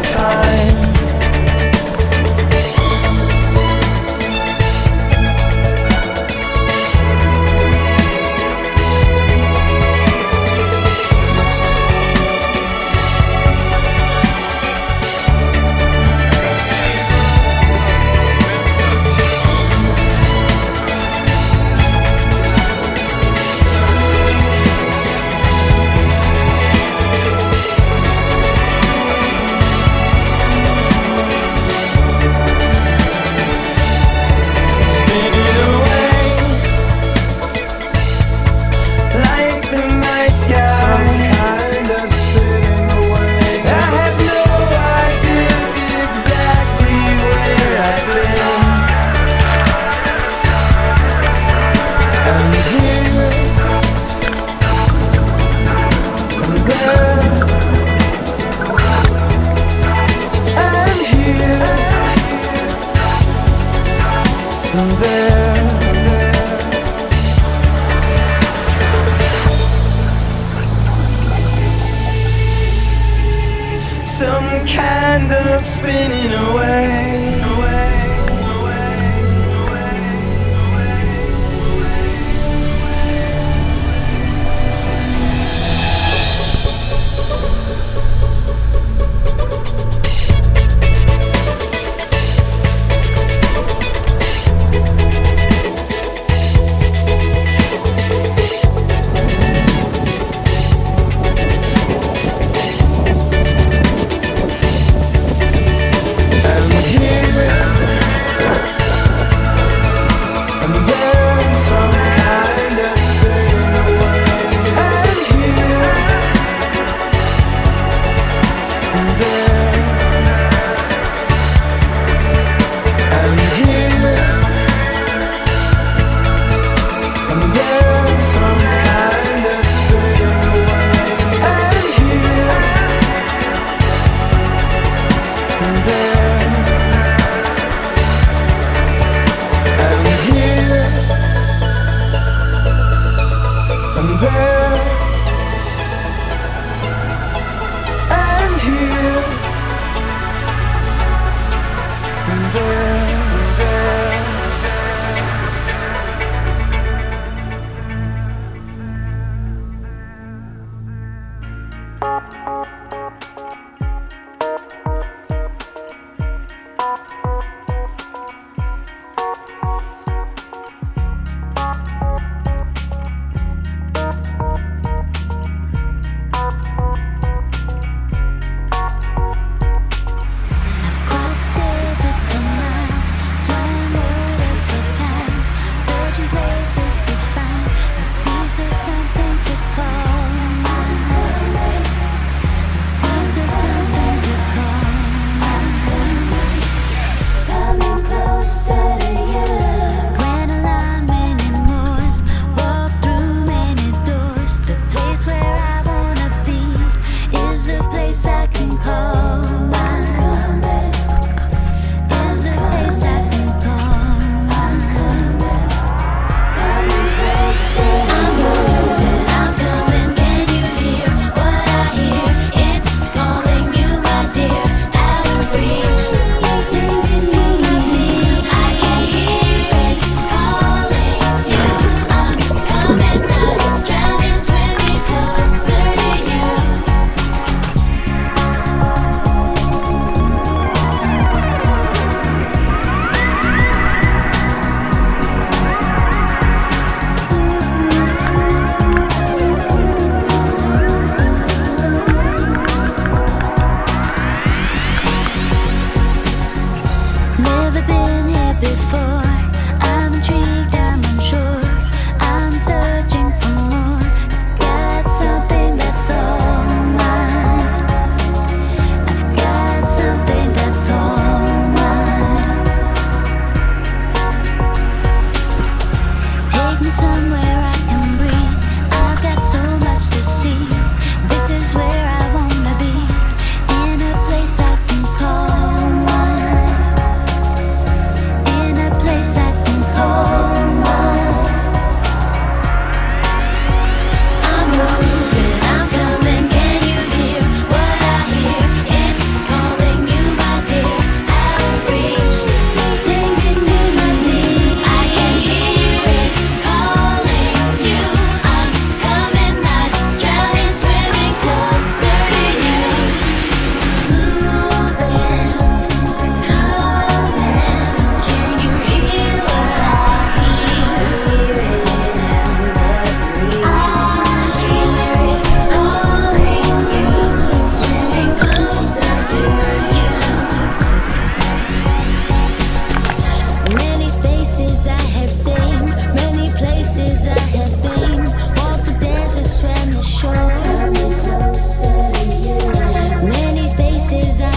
time. Some kind of spinning away.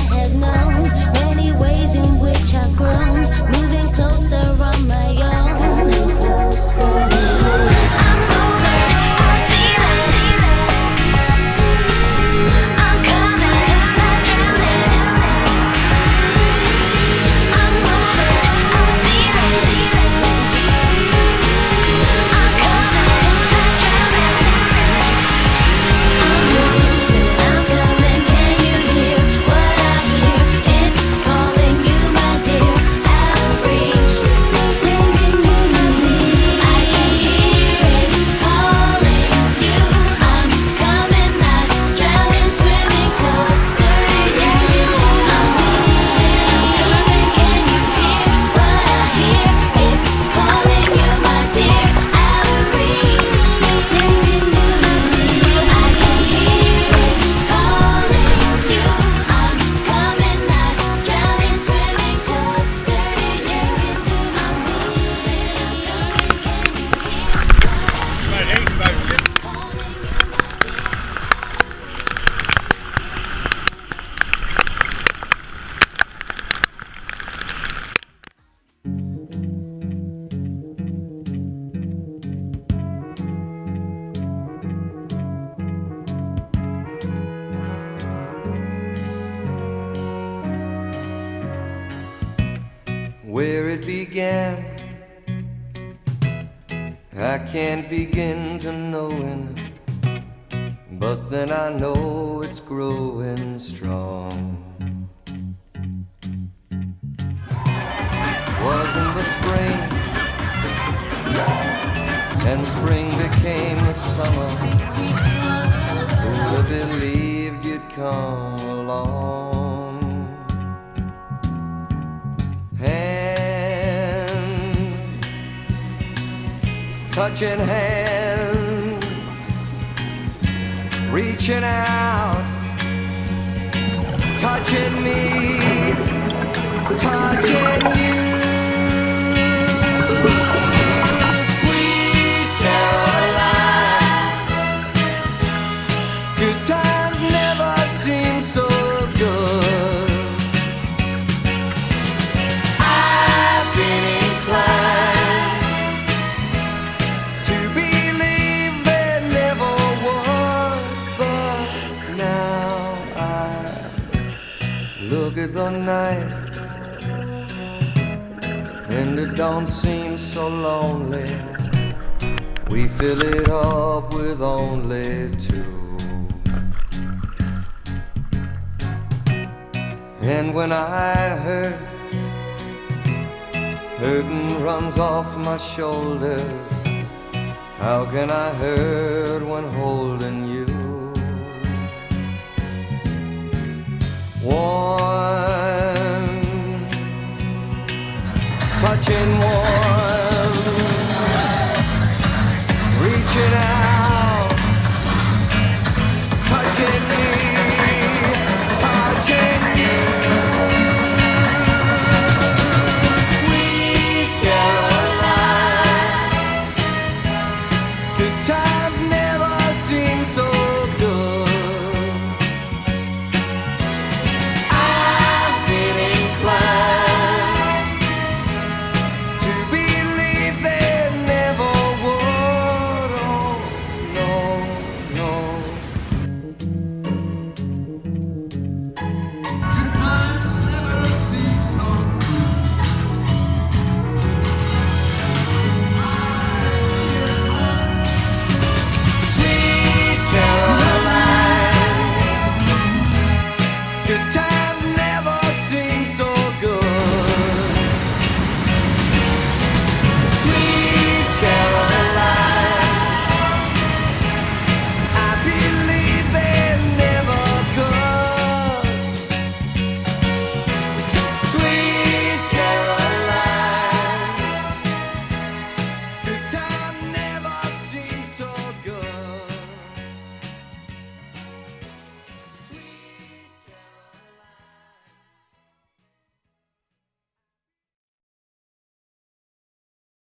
have known many ways in which I've grown, moving closer on my own. I'm moving, I feel it. I'm coming, not drowning. I'm moving, I feel it. I'm coming, not drowning. I'm moving, I'm coming. Can you hear what I hear? It's calling you, my dear. Out of reach, take me to my knees. I can hear it calling you. I'm coming, not drowning, swimming closer to you. I'm moving, I'm coming. Can you hear what I hear? It's calling you, my dear. Out of reach, take me to my knees. I can hear it calling you. I'm coming, not drowning, swimming closer to you. I'm moving, I'm coming. Can you hear what I hear? Where it began, I can't begin to knowing, but then I know it's growing strong. Wasn't the spring, and spring became the summer. Who'd have believed you'd come along? Touching hands, reaching out, touching me, touching you. Sweet Caroline, good times never seem so good. I've been inclined to believe there never was, but now I look at the night and it don't seem so lonely. We fill it up with only two. And when I hurt, hurting runs off my shoulders. How can I hurt when holding you? Warm, touching warm.